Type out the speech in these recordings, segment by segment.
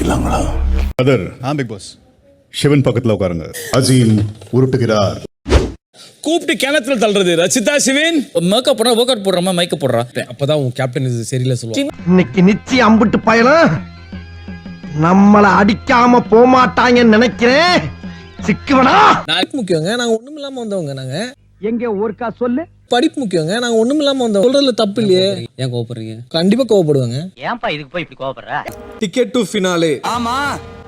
போயிடலாங்களா? Other big pass Sivan பக்கத்துல உட்காருங்க. அசீம் உருட்டுகிறார். கூப்பிட்டு கிணத்துல தள்ளுறது. ரச்சிதா சிவன் மேக்கப் போடுறா, ஒர்க் அவுட் போடுறமா, மேக்கப் போடுறா. அப்பதான் உன் கேப்டன் சரியில்லை சொல்லுவாங்க. இன்னைக்கு நிச்சயம் அம்பிட்டு பயணம் நம்மள அடிக்காம போமாட்டாங்கன்னு நினைக்கிறேன். சிக்குவனா படிப்பு முக்கியங்க. நாங்க ஒண்ணும் இல்லாம வந்தவங்க. நாங்க எங்க ஊருக்கா சொல்லு. படிப்பு முக்கியங்க. நாங்க ஒண்ணும் இல்லாம வந்தோம். சொல்றதுல தப்பு இல்லையே. ஏன் கோவப்படுறீங்க? கண்டிப்பா கோவப்படுவாங்க. ஏன்பா இதுக்கு போய் இப்படி கோவப்படுற? Ticket to finale. ஆமா,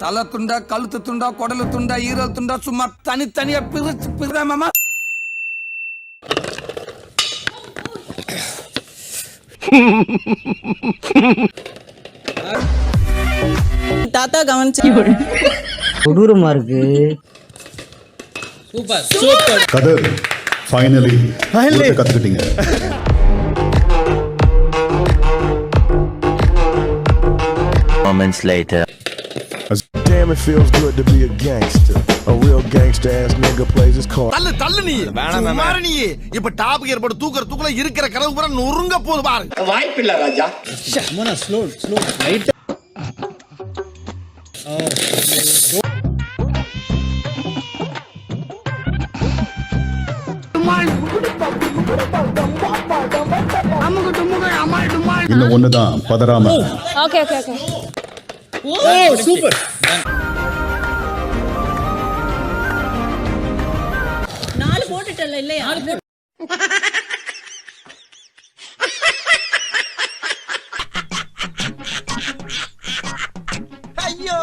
தலை துண்டா, கழுத்து துண்டா, குடலு துண்டா, ஈரல் துண்டா, சும்மா தனித்தனியா பிரிச்சு மாமா. தாத்தா கவனிச்சு கொடூரமா இருக்கு. Super super. கதர் ஃபைனலி கத்துக்கிட்டீங்க. Moments later. Damn, it feels good to be a gangster. A real gangster ass nigga plays his card. தள்ளு நீ. சுமார நீ. இப்ப டாப் கியர் போட்டு தூக்குல இருக்கிற கனவு பூரா நொறுங்க போது பாரு. வாய்ப்பில்லை ராஜா. Mona slow right. இன்னும் ஒண்ணுதான் பதறாம. Okay okay okay. Oh super. நாலு போட்டுட்டல இல்லையா? ஐயோ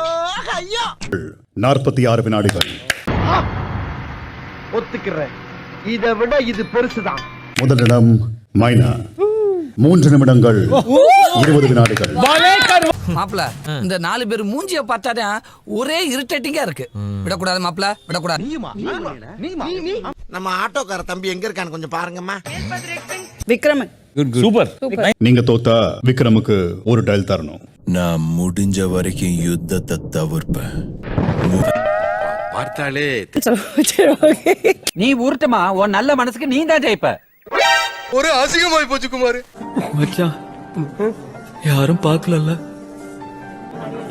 ஐயோ. 46 வினாடிகள். ஒத்துக்கிறேன். இதை விட இது பெருசுதான். முதல் இடம் மைனா. 3 நிமிடங்கள் 20 வினாடிகள். மாப்ள, இந்த 4 பேர் மூஞ்சிய பார்த்தாலே ஒரே இரிட்டேட்டிங்கா இருக்கு. விடக்கூடாது மாப்ள, விடக்கூடாது. நம்ம ஆட்டோக்கார தம்பி எங்க இருக்கான்னு கொஞ்சம் பாருங்கம்மா. விக்ரம் சூப்பர். நீங்க தோத்தா விக்ரமுக்கு ஒரு டைல் தரணும். நான் முடிஞ்ச வரைக்கும் யுத்தத்தை தவிர்ப்பேன். பார்த்தாலே நீ உருட்டுமா, உன் நல்ல மனசுக்கு நீ தான் ஜெயிப்ப. ஒரு அசிங்கமாய் போச்சு குமார். மச்சான், யாரும் பார்க்கலல்ல.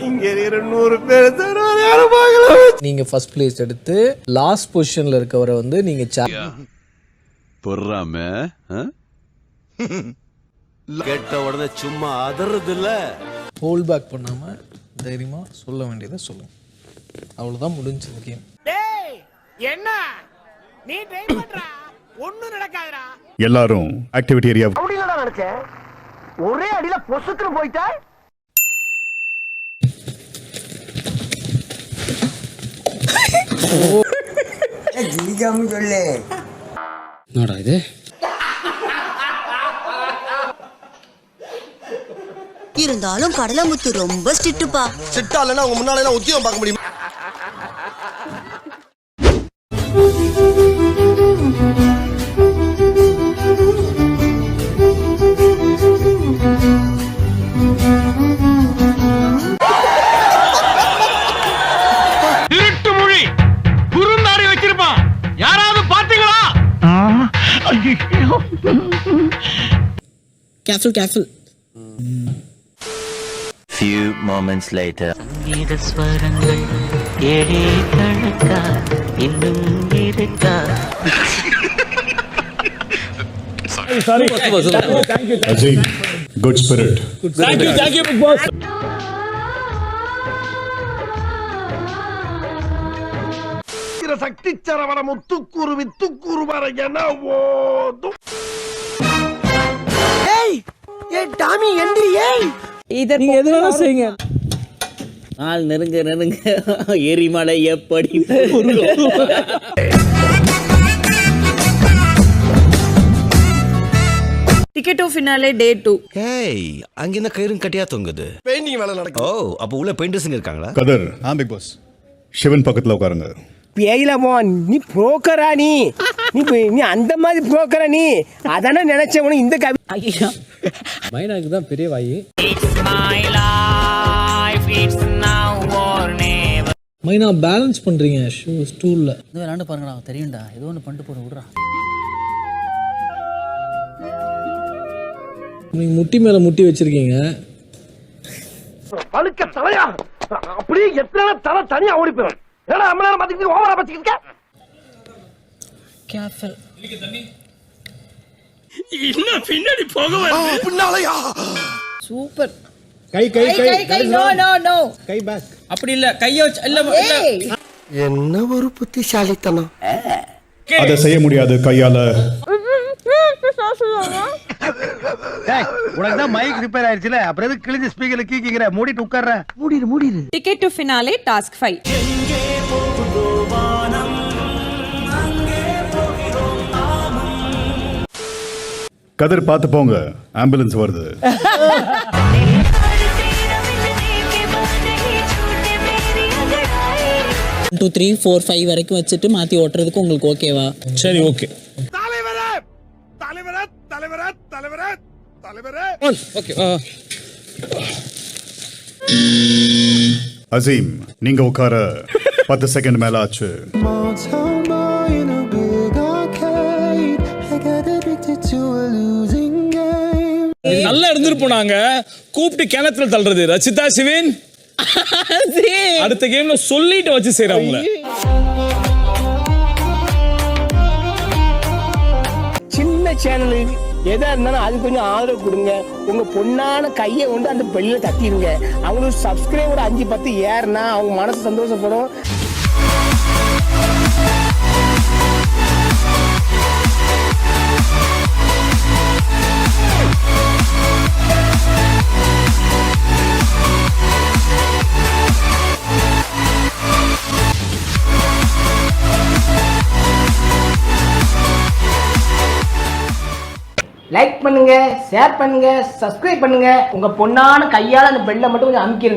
இங்க 200 பேர் தராரு, யாரும் பார்க்கல. நீங்க ஃபர்ஸ்ட் பிளேஸ் எடுத்து லாஸ்ட் பொசிஷன்ல இருக்கவரை வந்து நீங்க பொறாம கேட்ட உடனே சும்மா அதறது இல்ல. ஹோல்ட் பேக் பண்ணாம தைரியமா சொல்ல வேண்டியதை சொல்லுங்க. அவ்வளவுதான் முடிஞ்சது கேம். என்ன நீ ட்ரை பண்றா, ஒண்ணும் நடக்காதுடா. எல்லாரும் ஆக்டிவிட்டி ஏரியா. அப்படினடா நினைச்சேன். ஒரே அடியில பொசுக்குன்னு போயிட்டா. ஜிலிகாம சொல்லே. என்னடா இது? இருந்தாலும் கடலமுத்து ரொம்ப ஸ்ட்ரிக்ட்டுப்பா. சிட்டா இல்லைன்னா உங்க முன்னால எல்லாம் உத்தியோகம் பார்க்க முடியும். திருட்டு மொழி குறுந்தாடி வச்சிருப்பான். யாராவது பாத்தீங்களா? கேர்ஃபுல். Few moments later. ஸ்வரங்கள் ஏழே கணக்கா இன்னும் இருக்கா? Azeem good spirit. Thank you big boss. சக்தி சரவண முத்துக்குரு வித்துக்குரு வரையன ஓது. ஏய் ஏ டாமி எந்திரி. ஏய் இத நீங்க எது வேணா செய்யுங்க. நாள் நெருங்க எரிமலை எப்படி டிக்கெட் டு ஃபினாலே டே 2. ஏய், அங்க என்ன கயிறும் கட்டியா தொங்குது? பெயிண்டிங் வேலை நடக்குது. ஓ, அப்ப உள்ள பெயிண்டர்ஸ்ங்க இருக்காங்களா? கதர் பிக் பாஸ் சிவன் பக்கத்துல உட்காருங்க. பேயிலமோன் நீ புரோக்கரா? நீ அந்த மாதிரி புரோக்கரா? நீ அதானே நினைச்ச உனக்கு இந்த கவி. ஐயோ, மைனாக்கு தான் பெரிய வாயி. மைனா பேலன்ஸ் பண்றீங்க ஸ்டூல்ல. இது விளையாண்டு பாருங்கடா, தெரியும்டா. ஏதோ ஒன்று பண்ணிட்டு போற விடுறா. நீங்க முட்டி மேல முட்டி வச்சிருக்கீங்க. பழுக்க தலையா அப்படியே எத்தனை தலை தனியா ஓடி போயிடும். ஏன்னா நம்ம நேரம் பாத்துக்கிட்டு ஓவரா பாத்துக்கிட்டு கேர்ஃபுல். இன்னும் பின்னாடி போக பின்னாலயா சூப்பர். கை கை கை நோ நோ நோ. கை பேக். அப்படி இல்ல கைய வச்சு இல்ல என்ன ஒரு புத்திசாலித்தனம். அதை செய்ய முடியாது கையால. உனக்கு தான் மைக் ரிப்பேர் ஆயிடுச்சுல, அப்புறம் எதுக்கு கிழிஞ்ச ஸ்பீக்கர்ல கீக்கிற? மூடிட்டு உட்கார்ற. மூடிடு. Ticket to finale task 5. Kathir பார்த்து போங்க, ஆம்புலன்ஸ் வருது. 1 2 3 4 5 வரைக்கும் வச்சுட்டு மாத்தி ஓட்டுறதுக்கு உங்களுக்கு ஓகேவா? சரி ஓகே. ஓகே. அசீம், நீங்க உட்கார 10 செகண்ட் மேல ஆச்சு. நல்லா இருந்திருப்போம். நாங்க கூப்பிட்டு கிணத்துல தள்ளுறது ரச்சிதா சிவின் அடுத்த கேம்ல சொல்லிட்டு வச்சு செய்யறாங்க. சின்ன சேனலு எதா இருந்தாலும் அது கொஞ்சம் ஆதரவு கொடுங்க. உங்க பொண்ணான கையை கொண்டு அந்த பெல்ல தட்டிடுங்க. அவங்களுக்கு சப்ஸ்கிரைபர் 5 10 ஏறுனா அவங்க மனசு சந்தோஷப்படும். லைக் பண்ணுங்க, ஷேர் பண்ணுங்க, சப்ஸ்கிரைப் பண்ணுங்க. உங்க பொண்ணான கையால அந்த பெல்லை மட்டும் கொஞ்சம் அமுக்கிடுங்க.